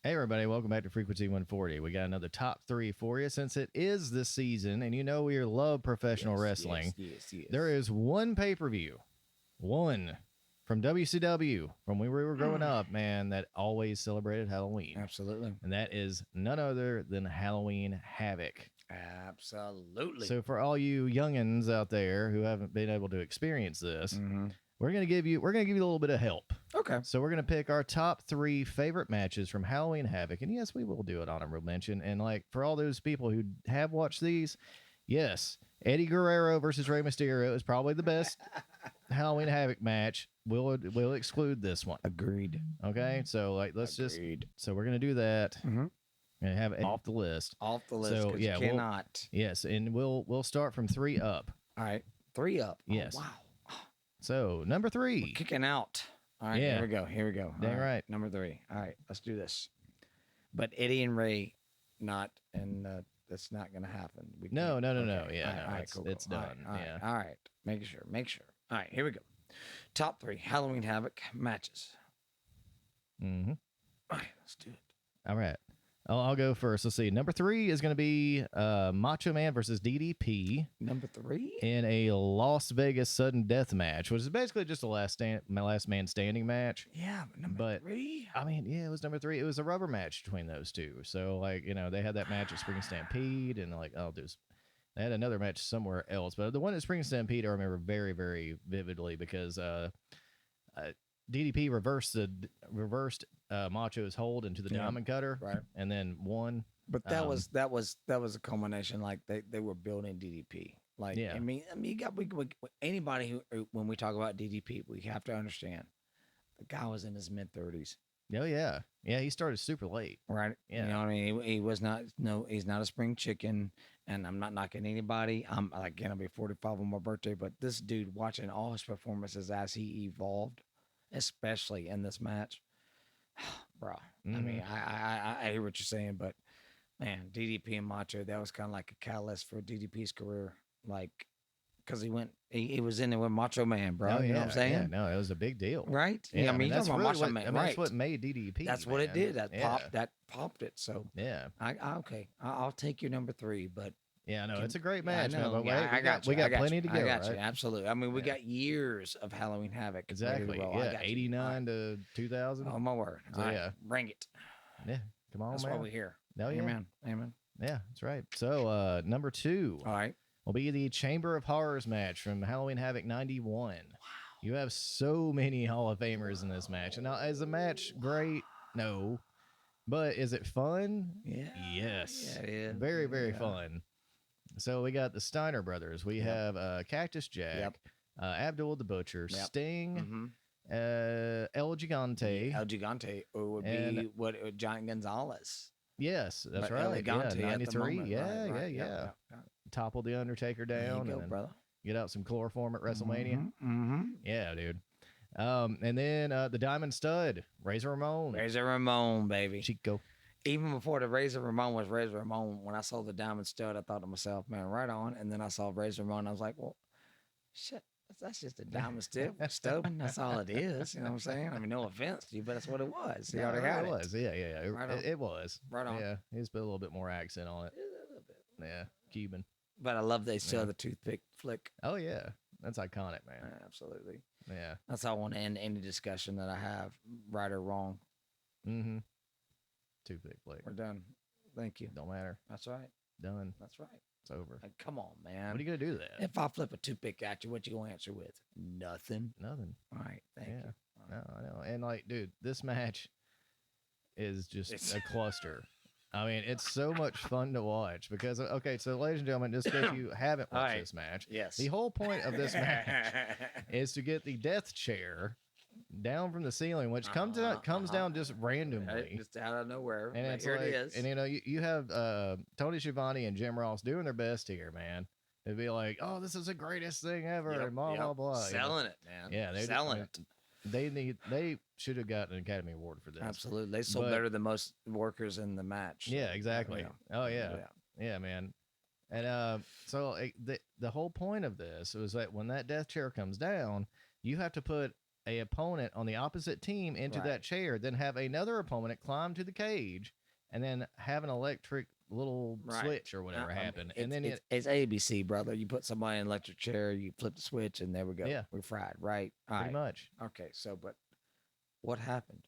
Hey everybody, welcome back to Frequency 140. We got another top three for you since it is this season, and you know we love professional wrestling. Yes. There is one pay-per-view, one from WCW from when we were growing up, man, that always celebrated Halloween. Absolutely. And that is none other than Halloween Havoc. Absolutely. So for all you youngins out there who haven't been able to experience this, we're gonna give you a little bit of help. Okay. So we're gonna pick our top three favorite matches from Halloween Havoc, and yes, we will do it honorable mention. And like for all those people who have watched these, yes, Eddie Guerrero versus Rey Mysterio is probably the best Halloween Havoc match. We'll exclude this one. Agreed. Okay, so like so we're gonna do that and have it off the list. Off the list. So yeah, you cannot. Yes, and we'll start from 3 up. All right. 3 up. Yes. Oh, wow. So number 3. We're kicking out. All right. Yeah. Here we go. Dang All right. Number 3. All right. Let's do this. But Eddie and Ray, that's not going to happen. No. Yeah, All no. right, It's cool. done. All right, Yeah. All right. Make sure. All right. Here we go. Top 3 Halloween Havoc matches. Mm-hmm. All right. Let's do it. All right. I'll go first. Let's see. Number 3 is going to be Macho Man versus DDP Number 3? in a Las Vegas sudden death match, which is basically just a last man standing match. Yeah, but number 3. I mean, yeah, it was number 3. It was a rubber match between those two. So, like, you know, they had that match at Spring Stampede, and like, they had another match somewhere else. But the one at Spring Stampede, I remember very, very vividly because DDP reversed Macho's hold into the diamond cutter, right, and then won. But that was a culmination. Like they were building DDP. Like yeah. I mean, you got anybody who when we talk about DDP, we have to understand the guy was in his mid-30s. Oh yeah, he started super late, right? Yeah, you know what I mean. He was not. No, he's not a spring chicken. And I'm not knocking anybody. I'm like gonna be 45 on my birthday, but this dude, watching all his performances as he evolved, especially in this match, bro. I mean, I hear what you're saying, but man, DDP and Macho, that was kind of like a catalyst for DDP's career, like because he was in there with Macho Man, bro. You know what I'm saying? Yeah, no, it was a big deal, right? Yeah, I mean, that's really Macho Man, right? That's what made DDP. That's what it did. That popped it. So yeah, okay, I'll take your number 3, but. Yeah, no, it's a great match. Yeah, man, but we got plenty to go. I got right? you, absolutely. I mean, we got years of Halloween Havoc. Exactly. Yeah, 89 to 2000. Oh my word! So, yeah, bring it. Yeah, come on, That's man. why we're here. No, yeah, amen. Yeah, that's right. So, number 2. All right. Will be the Chamber of Horrors match from Halloween Havoc 91. Wow. You have so many Hall of Famers in this match. And now, is the match great? No. But is it fun? Yeah. Yes. Yeah, it is. Very, very fun. So we got the Steiner brothers. We have Cactus Jack, Abdul the Butcher, Sting, El Gigante. El Gigante would be Giant Gonzalez. Yes, that's right. El Gigante, 93. Moment, Yeah. Topple the Undertaker down. There you go, and brother. Get out some chloroform at WrestleMania. Yeah, dude. And then the Diamond Stud, Razor Ramon. Razor Ramon, baby. Chico. Even before the Razor Ramon was Razor Ramon, when I saw the Diamond Stud, I thought to myself, man, right on. And then I saw Razor Ramon, I was like, well, shit, that's just a Diamond Stud. That's all it is. You know what I'm saying? I mean, no offense to you, but that's what it was. He already had it. It was. Yeah. It was. Right on. Yeah, he's put a little bit more accent on it. A little bit. Yeah, Cuban. But I love they still the toothpick flick. Oh, yeah. That's iconic, man. Absolutely. Yeah. That's how I want to end any discussion that I have, right or wrong. Mm-hmm. Toothpick flick. We're done. Thank you. Don't matter. That's right. Done. That's right. It's over. Like, come on, man. What are you going to do then? If I flip a toothpick at you, what you going to answer with? Nothing. Nothing. All right. Thank you. No, I know. And like, dude, this match is just a cluster. I mean, it's so much fun to watch because, okay, so ladies and gentlemen, just in case you haven't watched this match, yes, the whole point of this match is to get the death chair down from the ceiling, which comes down just randomly, just out of nowhere. And it's here like, it is. And you know, you have Tony Schiavone and Jim Ross doing their best here, man. It'd be like, oh, this is the greatest thing ever, and blah blah blah. Selling it, man. Yeah, they're selling it. They should have gotten an Academy Award for this. Absolutely, they sold better than most workers in the match. Yeah, exactly. Oh yeah, man. And so the whole point of this was that when that death chair comes down, you have to put a opponent on the opposite team into Right. that chair, then have another opponent climb to the cage, and then have an electric little Right. switch or whatever happen, and then It's ABC, brother. You put somebody in an electric chair, you flip the switch, and there we go. yeah, We're fried, right? All pretty right. much. Okay, so but what happened?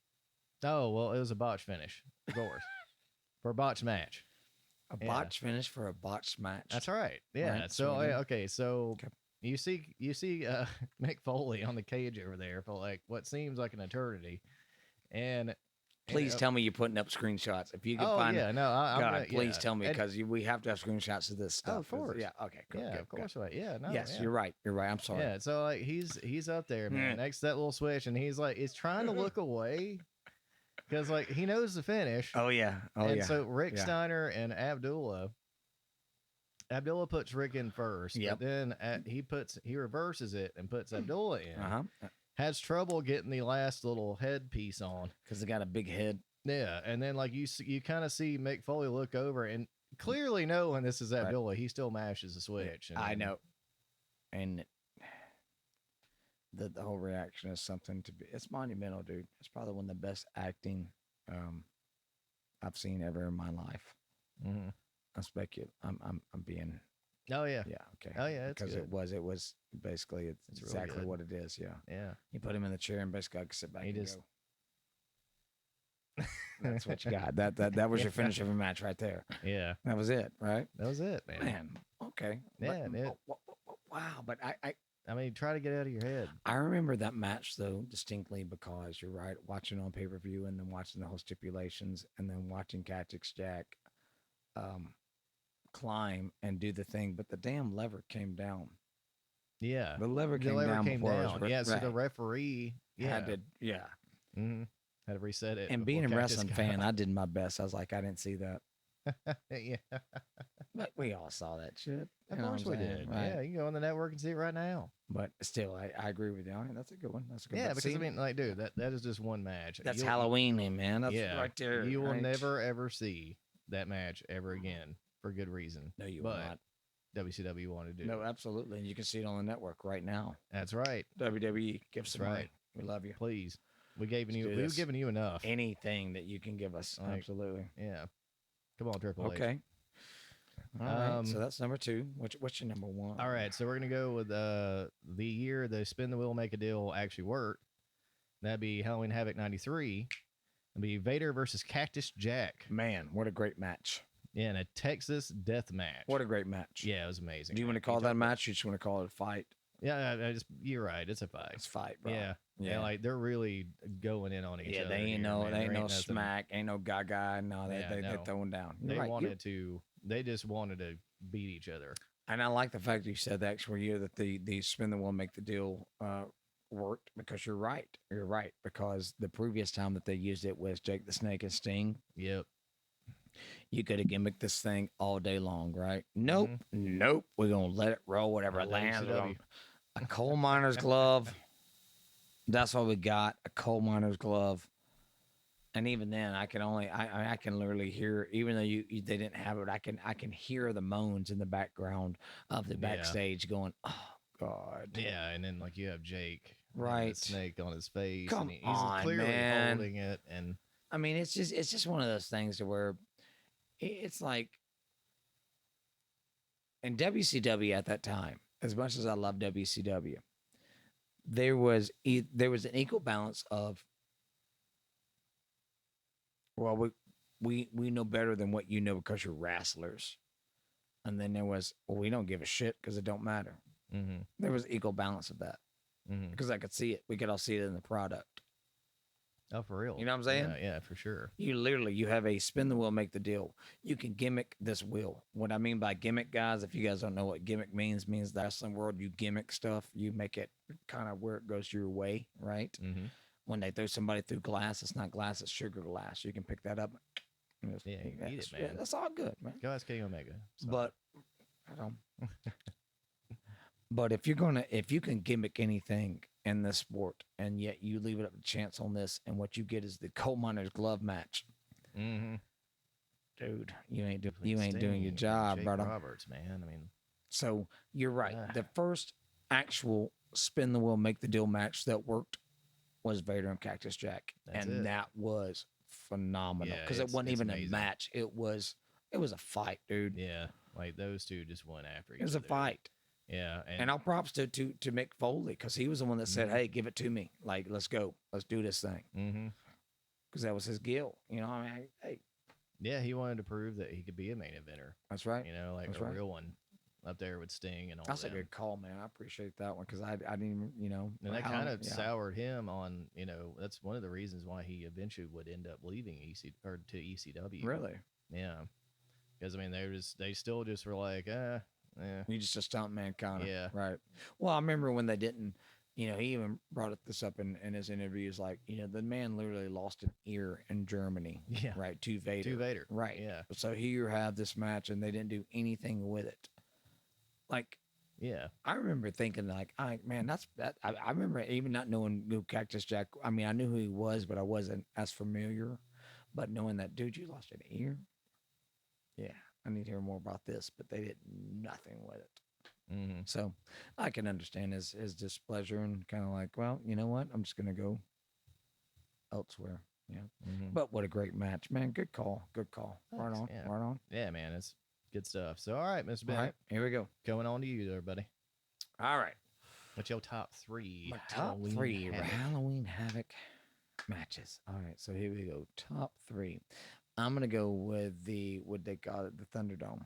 Oh well, it was a botch finish, of course, for a botch match. A Yeah. botch finish for a botched match. That's all right. Yeah. Right, So sweet. okay, so Okay. you see Mick Foley on the cage over there for like what seems like an eternity, and Please tell me you're putting up screenshots. If you can oh find yeah, no, I'm God, gonna, please yeah. tell me And- because we have to have screenshots of this stuff. of course. Yeah. Okay. Good, yeah, good, of course. Right. Yeah. No. Yes, yeah. you're right. You're right. I'm sorry. Yeah, so like he's up there, man, Mm. next to that little switch, and he's like, he's trying to look away because like he knows the finish. Oh yeah. Oh and yeah. so Rick Yeah. Steiner and Abdullah puts Rick in first, Yep. but then he reverses it and puts Abdullah in. Uh-huh. Has trouble getting the last little headpiece on. Because they got a big head. Yeah, and then like you kind of see Mick Foley look over and clearly knowing this is Abdullah, he still mashes the switch. And I then- know. And the whole reaction is something to be. It's monumental, dude. It's probably one of the best acting I've seen ever in my life. Mhm. I speculate. I'm being. Oh yeah, Yeah. Okay. Oh, yeah, it's because good. it was basically it's It's really exactly good. what it is. Yeah. yeah. You put him in the chair and basically I could sit back He and just- go. That's what you got. That was your finish of a match right there. Yeah, That was it, right? that was it, man. Man. Okay. Yeah, But- it- wow. But I mean, try to get out of your head. I remember that match though distinctly because you're right, watching on pay per view and then watching the whole stipulations and then watching Cactus Jack climb and do the thing, but the damn lever came down. Yeah, The lever the came lever down came before it was down. re- Yeah, so the right. referee had to had to reset it. And before being a Cactus wrestling got fan, up. I did my best. I was like, I didn't see that, yeah, but we all saw that shit. of You know course what we I'm saying? did. Right. Yeah, you can go on the network and see it right now. But still, I agree with you. That's a good one. That's a good. Yeah, but because see, I mean, like, dude, that is just one match. that's You'll- Halloween, man. That's yeah, right there. You will right? never ever see that match ever again for good reason. No, you will but not. WCW wanted to do. No, absolutely. And you can see it on the network right now. That's right. WWE, give That's some money. right. We love you. Please, we've do we've this. given you enough. Anything that you can give us, Like, absolutely. Yeah, come on, Triple H. Okay. All right. So Um, that's number two. What's your number one? All right, so we're gonna go with the year the spin the wheel make a deal actually worked. That'd be Halloween Havoc '93. It'd be Vader versus Cactus Jack. Man, what a great match. Yeah, in a Texas death match. What a great match. Yeah, it was amazing. Do you want to call that a match? Or you just want to call it a fight? Yeah, you're right. It's a fight. It's a fight, bro. Yeah, Yeah. like they're really going in on each Yeah, other. they ain't here, no, man. they ain't There no nothing. smack, ain't no gaga. No, Yeah, they're no. throwing down. You're They right. wanted to. They just wanted to beat each other. And I like the fact that you said that extra year that the spin the wheel make the deal worked because you're right. You're right because the previous time that they used it was Jake the Snake and Sting. Yep. You could have gimmicked this thing all day long, right? Nope, Mm-hmm. nope. We're gonna let it roll. Whatever Well, lands. we're WCW. gonna- A coal miner's glove. That's what we got. A coal miner's glove. And even then, I can literally hear, even though they didn't have it, I can hear the moans in the background of the Yeah. backstage going, oh God. Yeah, and then like you have Jake, and the Right. snake on his face, Come and he's on, clearly man. holding it, and I mean, it's just one of those things to where it's like, in WCW at that time, as much as I love WCW, there was an equal balance of, well, we know better than what you know because you're wrestlers, and then there was, well, we don't give a shit because it don't matter. mm-hmm, There was equal balance of that mm-hmm. because I could see it. We could all see it in the product. Oh, for real. You know what I'm saying? Yeah, for sure. You have a spin the wheel, make the deal. You can gimmick this wheel. What I mean by gimmick, guys, if you guys don't know what gimmick means the wrestling world, you gimmick stuff. You make it kind of where it goes your way, right? Mm-hmm. When they throw somebody through glass, it's not glass, it's sugar glass. You can pick that up. and just- Yeah, you can eat it, yeah, man. that's all good, man. Go ask Kenny Omega. So, But I don't. But if you can gimmick anything in this sport, and yet you leave it up to chance on this, and what you get is the coal miner's glove match, mm-hmm. dude, you ain't doing your Sting, job, Jake brother. Roberts, man. I mean, So you're right. Ah. The first actual spin the wheel, make the deal match that worked was Vader and Cactus Jack, That's and it. that was phenomenal Yeah, because it wasn't it's even a amazing. match. It was a fight, dude. Yeah, like those two just went after It each was a other. fight. Yeah, And I'll props to Mick Foley because he was the one that said, Mhm. "Hey, give it to me. Like, let's go, let's do this thing." Mm-hmm. Because that was his guilt. You know, I mean, hey, Yeah, he wanted to prove that he could be a main eventer. that's right. You know, like That's a right. real one up there with Sting and all That's a them. good call, man. I appreciate that one because I didn't even, And that how- kind of yeah. soured him on, that's one of the reasons why he eventually would end up leaving to ECW. Really. Yeah, because I mean they still just were like, You just a stunt man, kind of. Yeah. Right. Well, I remember when they didn't. He even brought this up in his interviews. Like, the man literally lost an ear in Germany. Yeah. Right. To Vader. To Vader. Right. Yeah. So here you have this match, and they didn't do anything with it. Like, Yeah. I remember thinking, like, man, that's that. I remember even not knowing who Cactus Jack. I mean, I knew who he was, but I wasn't as familiar. But knowing that, dude, you lost an ear. Yeah, I need to hear more about this. But they did nothing with it. Mm-hmm. So I can understand his displeasure and kind of like, well, you know what? I'm just gonna go elsewhere. Yeah. Mm-hmm. But what a great match, man. Good call. Good call. Right Thanks, on. yeah. Right on. Yeah, man, it's good stuff. So, all right, Mr. All Bennett, right, here we go. going on to you there, buddy. All right. What's your top three? My top Halloween three Havoc? Halloween Havoc matches. All right, so here we go. Top three. I'm gonna go with what they call it, the Thunderdome.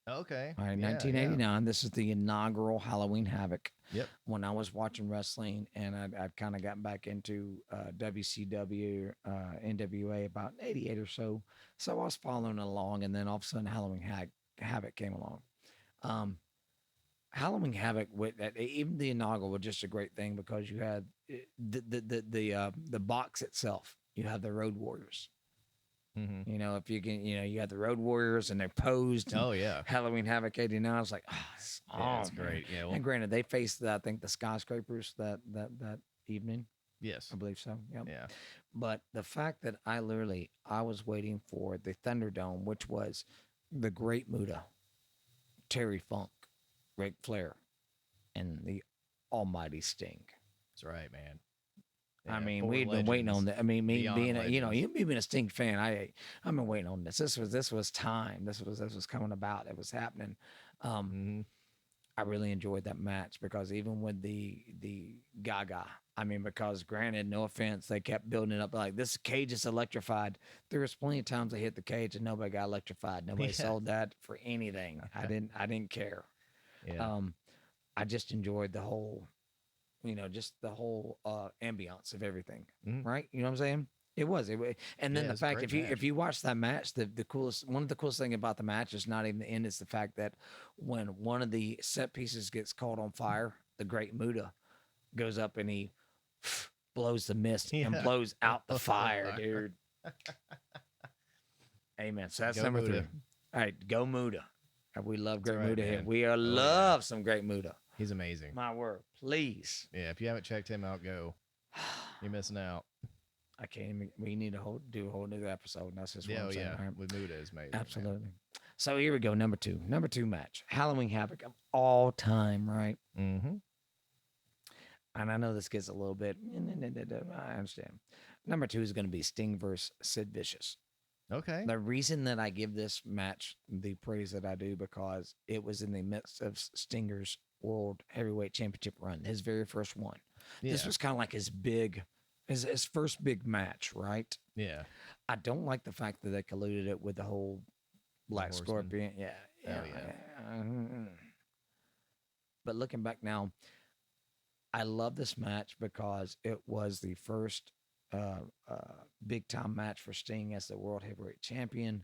Okay. All right, Yeah, 1989. This is the inaugural Halloween Havoc. Yep. When I was watching wrestling, and I'd kind of gotten back into WCW, NWA about 88 or so. So I was following along, and then all of a sudden, Halloween Havoc came along. Halloween Havoc with that, even the inaugural was just a great thing because you had the box itself. You have the Road Warriors. Mm-hmm. If you can, you had the Road Warriors and they posed. Oh yeah. Halloween Havoc '89. I was like, it's That's man. great. Yeah. Well, And granted, they faced, I think, the skyscrapers that evening. yes. I believe so. Yep. Yeah. But the fact that I was waiting for the Thunderdome, which was the Great Muta, Terry Funk, Ric Flair, and the Almighty Sting. That's right, man. I Yeah, mean, 4 we've been waiting on legends. that. I mean, me Beyond being legends. you being a Sting fan, I've been waiting on this. This was time. This was coming about. It was happening. Mhm. I really enjoyed that match because even with the Gaga, I mean, because granted, no offense, they kept building it up like this cage is electrified. There was plenty of times they hit the cage and nobody got electrified. Nobody Yeah. sold that for anything. I didn't care. Yeah. I just enjoyed the whole, just the whole ambiance of everything. Mhm. Right? You know what I'm saying? It was. And then Yeah, the it's a fact great if match. you watch that match, the coolest one of the coolest thing about the match is not even the end. It's the fact that when one of the set pieces gets caught on fire, the Great Muta goes up and he blows the mist and Yeah. blows out the fire, dude. Amen. So that's Go number Muta. 3. All right, go Muta. We love Great right, Muta here. man. We yeah. love some Great Muta. He's amazing. My word, please. Yeah. If you haven't checked him out, go. You're missing out. I can't even. We need to do a whole new episode. And that's just what Yeah. I'm Oh, saying. yeah. Right? With Muda is amazing. man. Absolutely. So here we go. Number 2. Number 2 match. Halloween Havoc of all time, right? Mm-hmm. And I know this gets a little bit. I understand. Number 2 is going to be Sting versus Sid Vicious. Okay. The reason that I give this match the praise that I do because it was in the midst of Stinger's World Heavyweight Championship run, his very first one. Yeah. This was kind of like his first big match, right? Yeah. I don't like the fact that they colluded it with the whole Black Horseman. Scorpion. Yeah. Oh, yeah. But looking back now, I love this match because it was the first big time match for Sting as the World Heavyweight Champion.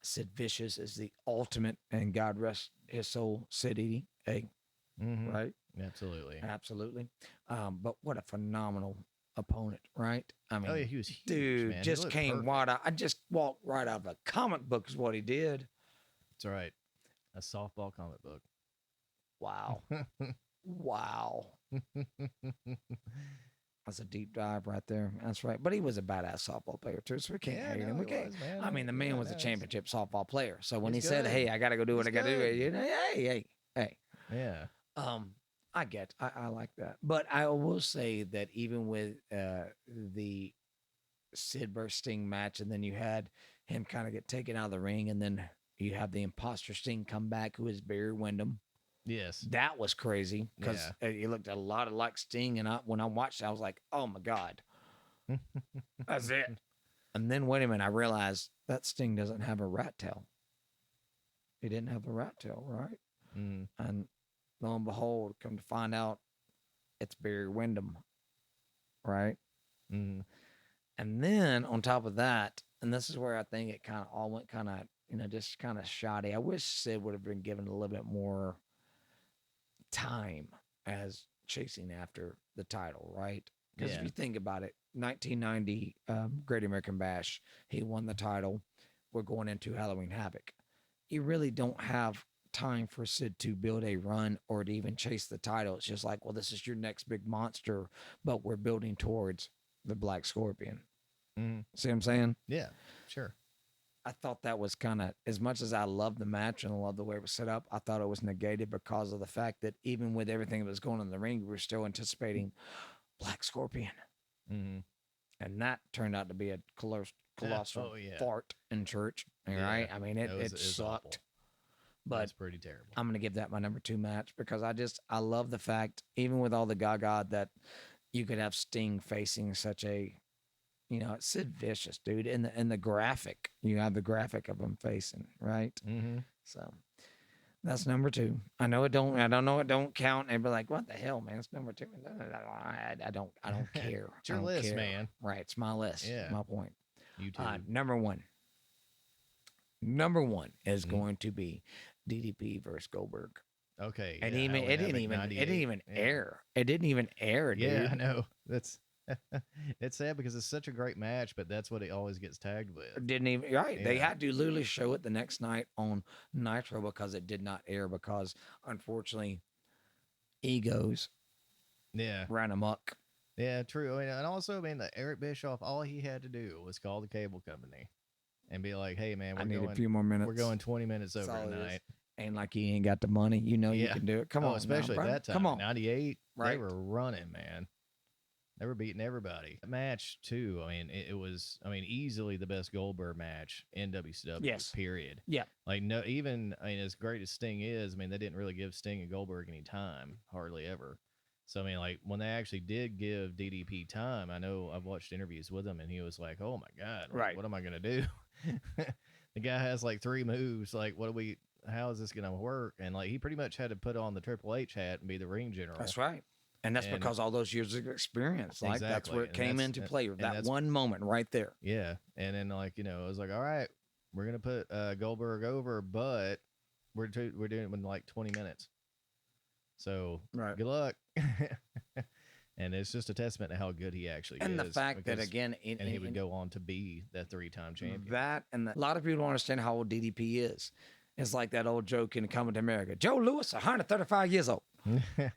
Sid Vicious is the ultimate, and God rest his soul, Sid Eaty. Hey, Mm-hmm. right? Absolutely. Absolutely. But what a phenomenal opponent, right? I mean, Oh yeah, he was huge, dude, man. He just looked came perfect. right out. I just walked right out of a comic book is what he did. That's right. A softball comic book. Wow. Wow. That's a deep dive right there. That's right. But he was a badass softball player too, so we can't hate him. We he can't. was, man. I mean, the man Yeah, was a no, championship softball player. So when he he's said, good. "Hey, I got to go do what He's I got to do," good. you know, hey. Yeah. I like that. But I will say that even with the Sid versus Sting match, and then you had him kind of get taken out of the ring, and then you have the imposter Sting come back, who is Barry Windham. Yes. That was crazy because Yeah. he looked a lot like Sting, and when I watched it, I was like, "Oh my god, that's it." And then wait a minute, I realized that Sting doesn't have a rat tail. He didn't have a rat tail, right? Mm. And lo and behold, come to find out, it's Barry Windham, right? Mm. And then on top of that, and this is where I think it kind of all went kind of, just kind of shoddy. I wish Sid would have been given a little bit more time as chasing after the title, right? Because if you think about it, 1990 Great American Bash, he won the title. We're going into Halloween Havoc. You really don't have time for Sid to build a run or to even chase the title. It's just like, well, this is your next big monster, but we're building towards the Black Scorpion. Mm. See what I'm saying? Yeah, sure. I thought that was kind of, as much as I love the match and I love the way it was set up, I thought it was negated because of the fact that even with everything that was going on in the ring, we were still anticipating Black Scorpion. Mm. And that turned out to be a colossal fart in church. Right? I mean, it sucked. Awful. But that's pretty terrible. I'm going to give that my number 2 match because I love the fact, even with all the gaga, that you could have Sting facing such a, it's Sid Vicious, dude. In the graphic, you have the graphic of him facing, right? Mm-hmm. So that's number 2. I know it don't. I don't know it don't count. And be like, what the hell, man? It's number 2. I don't care. It's your list, man. Right? It's my list. Yeah. My point. You too. Number 1. Number 1 is going to be DDP versus Goldberg. Okay. And it didn't even air. It didn't even air, dude. Yeah, I know. That's it's sad because it's such a great match, but that's what it always gets tagged with. Didn't even right. Yeah. They had to literally show it the next night on Nitro because it did not air because unfortunately egos ran amok. Yeah, true. I mean, and also, the Eric Bischoff, all he had to do was call the cable company and be like, "Hey, man, I need a few more minutes. We're going 20 minutes over tonight." And like he ain't got the money, you can do it. Come on, especially now, at that time. Come on, 98, right? They were running, man. They were beating everybody. That match too. It was. Easily the best Goldberg match in WCW. Yes. Period. Yeah. Like no, even as great as Sting is, they didn't really give Sting and Goldberg any time, hardly ever. So when they actually did give DDP time, I know I've watched interviews with him, and he was like, "Oh my god, right? What am I gonna do?" The guy has like 3 moves. Like, how is this gonna work? And like he pretty much had to put on the Triple H hat and be the ring general. That's right. And that's because all those years of experience, like that's where it came into play. That one moment right there. Yeah, and then it was like, all right, we're gonna put Goldberg over, but we're doing it in like 20 minutes. So good luck. And it's just a testament to how good he actually is. And the fact that again, and he would go on to be that 3-time champion. A lot of people don't understand how old DDP is. It's like that old joke in Coming to America. Joe Louis, 135 years old.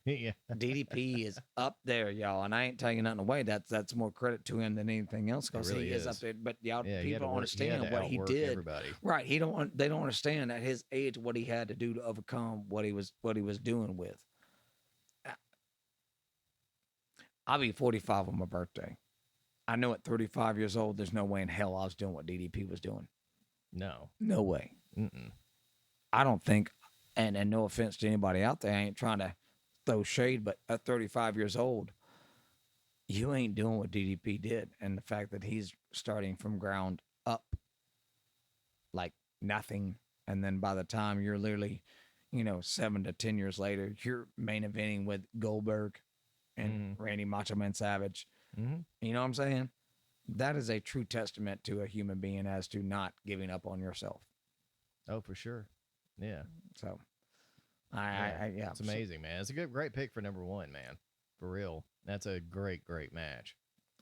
Yeah. DDP is up there, y'all, and I ain't taking nothing away. That's more credit to him than anything else because really he is up there. But y'all, people don't understand what he did. Everybody. Right? They don't understand at his age what he had to do to overcome what he was doing with. I'll be 45 on my birthday. I know at 35 years old, there's no way in hell I was doing what DDP was doing. No way. Mm-mm. I don't think, and no offense to anybody out there, I ain't trying to throw shade, but at 35 years old, you ain't doing what DDP did. And the fact that he's starting from ground up, like nothing, and then by the time you're literally, 7 to 10 years later, you're main eventing with Goldberg and Randy Macho Man Savage. Mm-hmm. You know what I'm saying? That is a true testament to a human being as to not giving up on yourself. Oh, for sure. Yeah. So, it's amazing, man. It's a great pick for number 1, man. For real. That's a great match.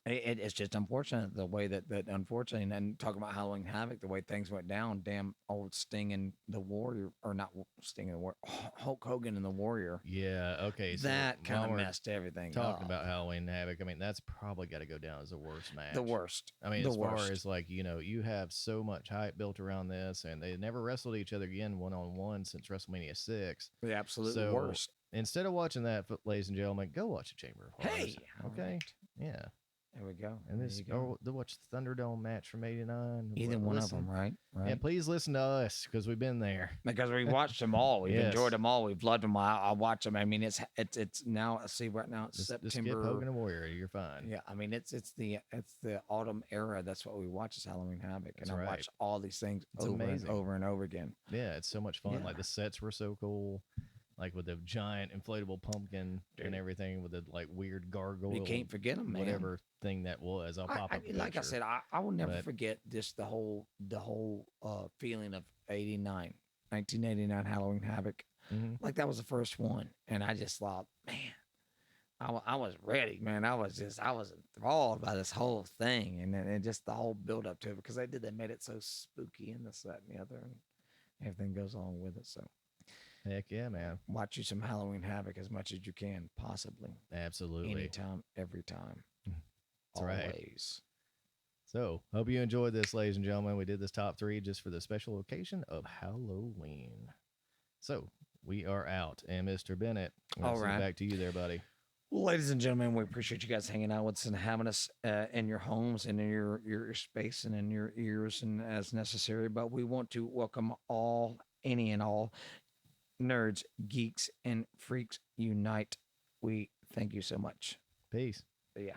It's just unfortunate the way that unfortunately, and talking about Halloween Havoc, the way things went down. Damn old Sting and the Warrior, or not Sting and the Warrior, Hulk Hogan and the Warrior. Yeah, okay. So that kind of messed everything up. Talking about Halloween Havoc, that's probably got to go down as the worst match. The worst. As far as you have so much hype built around this, and they never wrestled each other again 1-on-1 since WrestleMania 6. The absolute worst. instead of watching that, ladies and gentlemen, go watch a Chamber of Horrors. Hey, all Okay. right. Yeah. There we go. And There this, you go. or to watch the Thunderdome match from '89. Either one of them, right? Yeah, Right. please listen to us because we've been there. Because we watched them all. We've Yes. enjoyed them all. We've loved them all. I watch them. I mean, it's now. Let's see, right now it's Just skip September. Hogan and Warrior. You're fine. Yeah, I mean it's the autumn era. That's what we watch is Halloween Havoc, That's and I right. watch all these things It's over amazing. and over and over again. Yeah, it's so much fun. Yeah. Like the sets were so cool. Like with the giant inflatable pumpkin Dude. and everything with the like weird gargoyle. You can't forget them, man. Whatever thing that was. I'll pop up. A like I picture. said, I will never But- forget just the whole feeling of 1989 Halloween Havoc. Mhm. Like that was the first one, and I just thought, man, I was ready, man. I was enthralled by this whole thing, and then just the whole build up to it because they made it so spooky and this, that, and the other, and everything goes along with it. So Heck yeah, man. watch you some Halloween Havoc as much as you can, possibly Absolutely. anytime, every time, That's right. always. So, hope you enjoyed this, ladies and gentlemen. We did this top 3 just for the special occasion of Halloween. So, we are out. And Mr. Bennett, I'm gonna All send it right. back to you there, buddy. Well, ladies and gentlemen, we appreciate you guys hanging out with us and having us in your homes and in your space and in your ears and as necessary. But we want to welcome any and all nerds, geeks, and freaks unite. We thank you so much. Peace. Yeah.